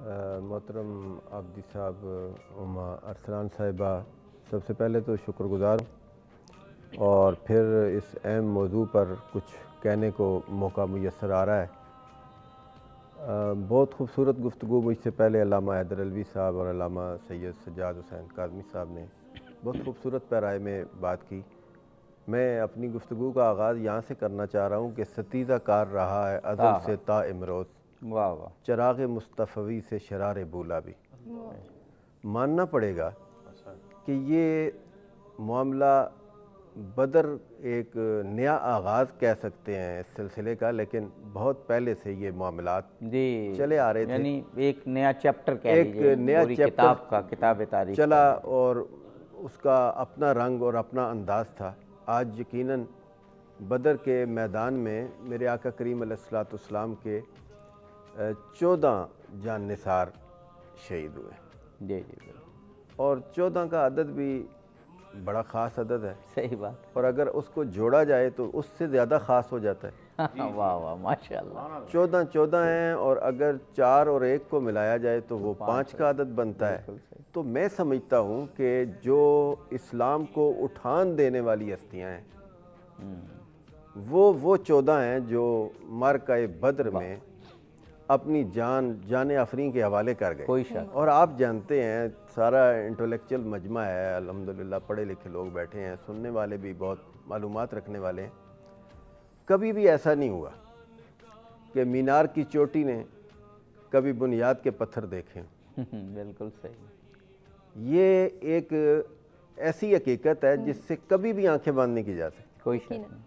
محترم عابدی صاحب، اما ارسلان صاحبہ، سب سے پہلے تو شکر گزار ہوں، اور پھر اس اہم موضوع پر کچھ کہنے کو موقع میسر آ رہا ہے۔ بہت خوبصورت گفتگو مجھ سے پہلے علامہ حیدر علوی صاحب اور علامہ سید سجاد حسین کاظمی صاحب نے بہت خوبصورت پیرائے میں بات کی۔ میں اپنی گفتگو کا آغاز یہاں سے کرنا چاہ رہا ہوں کہ ستیزہ کار رہا ہے ازل سے تا امروز، واہ واہ، چراغ مصطفی سے شرار بولا بھی۔ ماننا پڑے گا کہ یہ معاملہ بدر ایک نیا آغاز کہہ سکتے ہیں اس سلسلے کا، لیکن بہت پہلے سے یہ معاملات جی چلے آ رہے تھے۔ یعنی ایک نیا چیپٹر کہہ ایک لیجیے نیا پوری چیپٹر کتاب کا، کتاب تاریخ چلا اور اس کا اپنا رنگ اور اپنا انداز تھا۔ آج یقیناً بدر کے میدان میں میرے آقا کریم علیہ الصلوۃ والسلام کے 14 جان نثار شہید ہوئے، جی جی بالکل اور 14 کا عدد بھی بڑا خاص عدد ہے، صحیح بات، اور اگر اس کو جوڑا جائے تو اس سے زیادہ خاص ہو جاتا ہے۔ واہ واہ ماشاء اللہ، 14 ہیں، اور اگر 4 اور 1 کو ملایا جائے تو وہ 5 کا عدد بنتا ہے۔ بالکل صحیح، تو میں سمجھتا ہوں کہ جو اسلام کو اٹھان دینے والی ہستیاں ہیں وہ 14 ہیں جو معرکہ بدر میں اپنی جان آفرین کے حوالے کر گئے۔ کوئی شک، اور آپ جانتے ہیں سارا انٹلیکچوئل مجمع ہے، الحمدللہ پڑھے لکھے لوگ بیٹھے ہیں، سننے والے بھی بہت معلومات رکھنے والے ہیں۔ کبھی بھی ایسا نہیں ہوا کہ مینار کی چوٹی نے کبھی بنیاد کے پتھر دیکھے۔ بالکل صحیح، یہ ایک ایسی حقیقت ہے جس سے کبھی بھی آنکھیں بند نہیں کی جا سکتی۔ کوئی شک نہیں،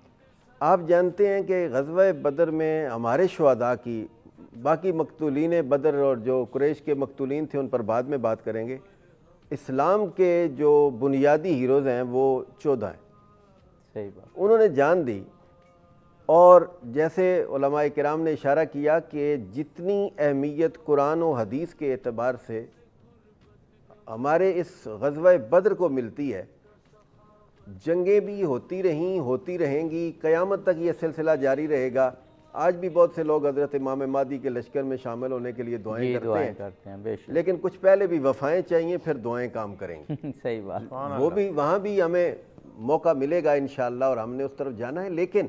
آپ جانتے ہیں کہ غزوہ بدر میں ہمارے شہداء کی، باقی مقتولین بدر اور جو قریش کے مقتولین تھے ان پر بعد میں بات کریں گے، اسلام کے جو بنیادی ہیروز ہیں وہ 14 ہیں۔ صحیح بات، انہوں نے جان دی، اور جیسے علماء کرام نے اشارہ کیا کہ جتنی اہمیت قرآن و حدیث کے اعتبار سے ہمارے اس غزوہ بدر کو ملتی ہے، جنگیں بھی ہوتی رہیں گی، قیامت تک یہ سلسلہ جاری رہے گا۔ آج بھی بہت سے لوگ حضرت امام مہدی کے لشکر میں شامل ہونے کے لیے دعائیں جی کرتے دعائیں ہیں، کرتے ہیں بے شک، لیکن کچھ پہلے بھی وفائیں چاہیے، پھر دعائیں کام کریں گی۔ صحیح بات، وہ بھی وہاں بھی ہمیں موقع ملے گا انشاءاللہ، اور ہم نے اس طرف جانا ہے۔ لیکن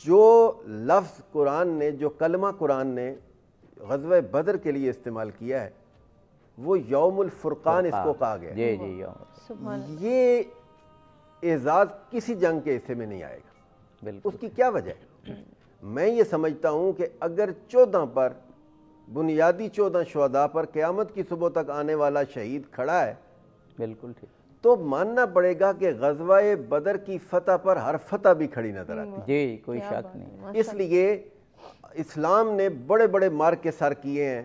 جو لفظ قرآن نے، جو کلمہ قرآن نے غزوہ بدر کے لیے استعمال کیا ہے، وہ یوم الفرقان اس کو کہا گیا ہے۔ جی جی یوم، یہ اعزاز کسی جنگ کے حصے میں نہیں آئے گا۔ بالکل اس کی کیا وجہ ہے؟ میں یہ سمجھتا ہوں کہ اگر 14 پر، بنیادی 14 شہداء پر قیامت کی صبح تک آنے والا شہید کھڑا ہے، بالکل ٹھیک، تو ماننا پڑے گا کہ غزوہ بدر کی فتح پر ہر فتح بھی کھڑی نظر آتی ہے۔ جی کوئی شک نہیں، اس لیے اسلام نے بڑے بڑے معرکے سر کیے ہیں،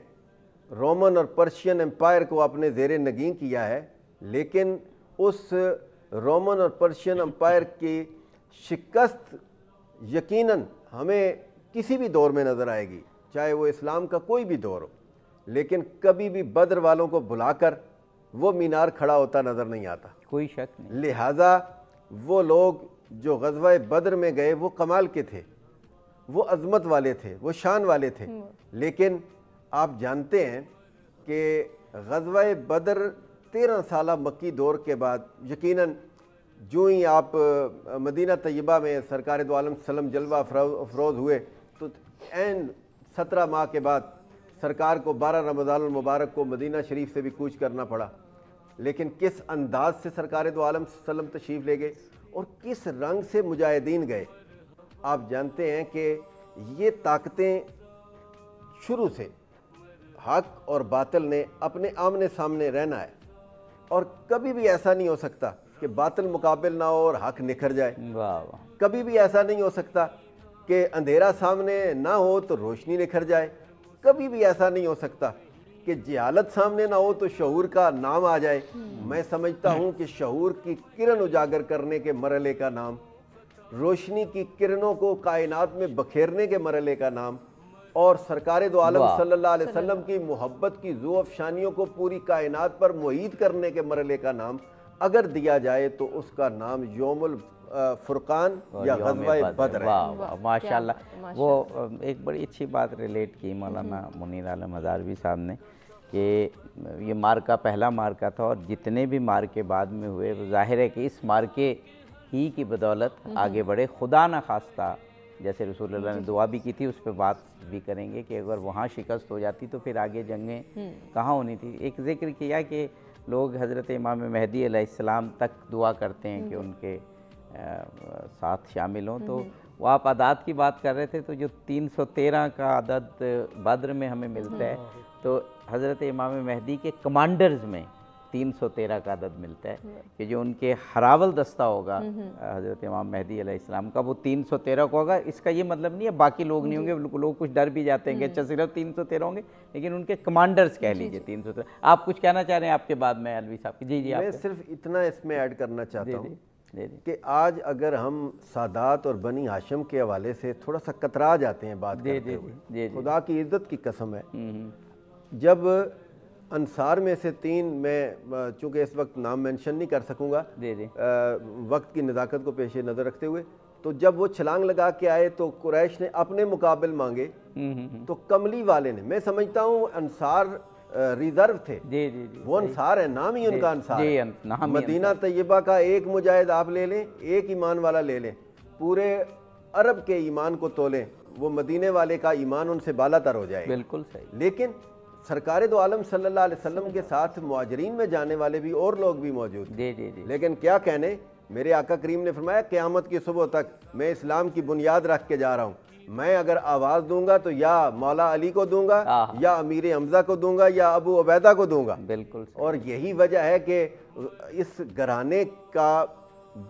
رومن اور پرشین امپائر کو اپنے زیر نگین کیا ہے، لیکن اس رومن اور پرشین امپائر کی شکست یقیناً ہمیں کسی بھی دور میں نظر آئے گی، چاہے وہ اسلام کا کوئی بھی دور ہو، لیکن کبھی بھی بدر والوں کو بلا کر وہ مینار کھڑا ہوتا نظر نہیں آتا۔ کوئی شک نہیں، لہٰذا وہ لوگ جو غزوہ بدر میں گئے وہ کمال کے تھے، وہ عظمت والے تھے، وہ شان والے تھے، لیکن آپ جانتے ہیں کہ غزوہ بدر 13 سالہ مکی دور کے بعد یقیناً جو ہی آپ مدینہ طیبہ میں سرکار دو عالم صلی اللہ علیہ وسلم جلوہ افروز ہوئے، تو عین 17 ماہ کے بعد سرکار کو 12 رمضان المبارک کو مدینہ شریف سے بھی کوچ کرنا پڑا۔ لیکن کس انداز سے سرکار دو عالم صلی اللہ علیہ وسلم تشریف لے گئے اور کس رنگ سے مجاہدین گئے، آپ جانتے ہیں کہ یہ طاقتیں شروع سے حق اور باطل نے اپنے آمنے سامنے رہنا ہے، اور کبھی بھی ایسا نہیں ہو سکتا کہ باطل مقابل نہ ہو اور حق نکھر جائے۔ واہ واہ، کبھی بھی ایسا نہیں ہو سکتا کہ اندھیرا سامنے نہ ہو تو روشنی نکھر جائے۔ کبھی بھی ایسا نہیں ہو سکتا کہ جہالت سامنے نہ ہو تو شعور کا نام آ جائے۔ میں سمجھتا ہوں کہ شعور کی کرن اجاگر کرنے کے مرحلے کا نام، روشنی کی کرنوں کو کائنات میں بکھیرنے کے مرحلے کا نام، اور سرکار دو عالم صلی اللہ علیہ وسلم کی محبت کی ذو افشانیوں کو پوری کائنات پر محیط کرنے کے مرحلے کا نام اگر دیا جائے تو اس کا نام یوم الفرقان یا غزوہ بدر ہے۔ واہ ماشاءاللہ۔ وہ ایک بڑی اچھی بات ریلیٹ کی مولانا منیر عالم ہزاروی صاحب نے کہ یہ مارکا پہلا مارکا تھا، اور جتنے بھی مارکے بعد میں ہوئے وہ ظاہر ہے کہ اس مارکے ہی کی بدولت آگے بڑھے۔ خدا نہ خواستہ، جیسے رسول اللہ نے دعا بھی کی تھی، اس پہ بات بھی کریں گے کہ اگر وہاں شکست ہو جاتی تو پھر آگے جنگیں کہاں ہونی تھی۔ ایک ذکر کیا کہ لوگ حضرت امام مہدی علیہ السلام تک دعا کرتے ہیں کہ ان کے ساتھ شامل ہوں، تو وہ آپ عدد کی بات کر رہے تھے، تو جو 313 کا عدد بدر میں ہمیں ملتا ہے، تو حضرت امام مہدی کے کمانڈرز میں 313 کا عدد ملتا ہے کہ جو ان کے ہراول دستہ ہوگا حضرت امام مہدی علیہ السلام کا، وہ 313 کو ہوگا۔ اس کا یہ مطلب نہیں ہے باقی لوگ نہیں ہوں گے، لوگ کچھ ڈر بھی جاتے ہیں کہ اچھا صرف 313 ہوں گے، لیکن ان کے کمانڈرز کہہ لیجئے 313۔ آپ کچھ کہنا چاہ رہے ہیں آپ کے بعد میں علوی صاحب کی؟ جی جی، میں صرف اتنا اس میں ایڈ کرنا چاہتا ہوں کہ آج اگر ہم سادات اور بنی ہاشم کے حوالے سے تھوڑا سا کترا جاتے ہیں بات کرتے ہوئے، خدا کی عزت کی قسم ہے، جب انصار میں سے 3، میں چونکہ اس وقت نام مینشن نہیں کر سکوں گا وقت کی نزاکت کو پیش نظر رکھتے ہوئے، تو جب وہ چھلانگ لگا کے آئے تو قریش نے اپنے مقابل مانگے، تو کملی والے نے، میں سمجھتا ہوں انصار ریزرو تھے، وہ انصار ہے، نام ہی ان کا انصار ہے۔ مدینہ طیبہ کا ایک مجاہد آپ لے لیں، ایک ایمان والا لے لیں، پورے عرب کے ایمان کو تولیں، وہ مدینے والے کا ایمان ان سے بالا تر ہو جائے۔ بالکل صحیح۔ لیکن سرکار دو عالم صلی اللہ علیہ وسلم کے ساتھ مہاجرین میں جانے والے بھی اور لوگ بھی موجود تھے، لیکن کیا کہنے، میرے آقا کریم نے فرمایا قیامت کی صبح تک میں اسلام کی بنیاد رکھ کے جا رہا ہوں، میں اگر آواز دوں گا تو یا مولا علی کو دوں گا، یا امیر حمزہ کو دوں گا، یا ابو عبیدہ کو دوں گا۔ بالکل۔ اور یہی وجہ ہے کہ اس گھرانے کا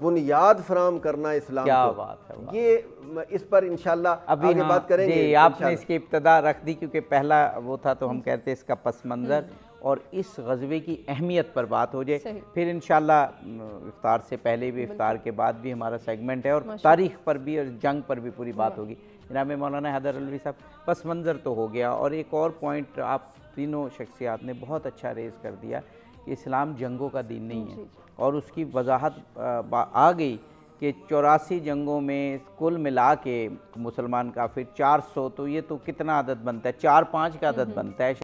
بنیاد فراہم کرنا اسلام کیا کو، بات ہے، یہ اس پر انشاءاللہ آگے بات کریں گے۔ جی، آپ نے اس کی ابتدا رکھ دی کیونکہ پہلا وہ تھا، تو ہم کہتے ہیں اس کا پس منظر اور اس غزوے کی اہمیت پر بات ہو جائے، پھر انشاءاللہ افطار سے پہلے بھی، افطار کے بعد بھی ہمارا سیگمنٹ ہے، اور تاریخ پر بھی اور جنگ پر بھی پوری بات ہوگی۔ جناب مولانا حیدر علوی صاحب، پس منظر تو ہو گیا، اور ایک اور پوائنٹ آپ تینوں شخصیات نے بہت اچھا ریز کر دیا کہ اسلام جنگوں کا دین نہیں ہے، اور اس کی وضاحت آ گئی کہ 84 جنگوں میں کل ملا کے مسلمان کافر 400، تو یہ تو کتنا عدد بنتا ہے، 4-5 کا عدد بنتا ہے۔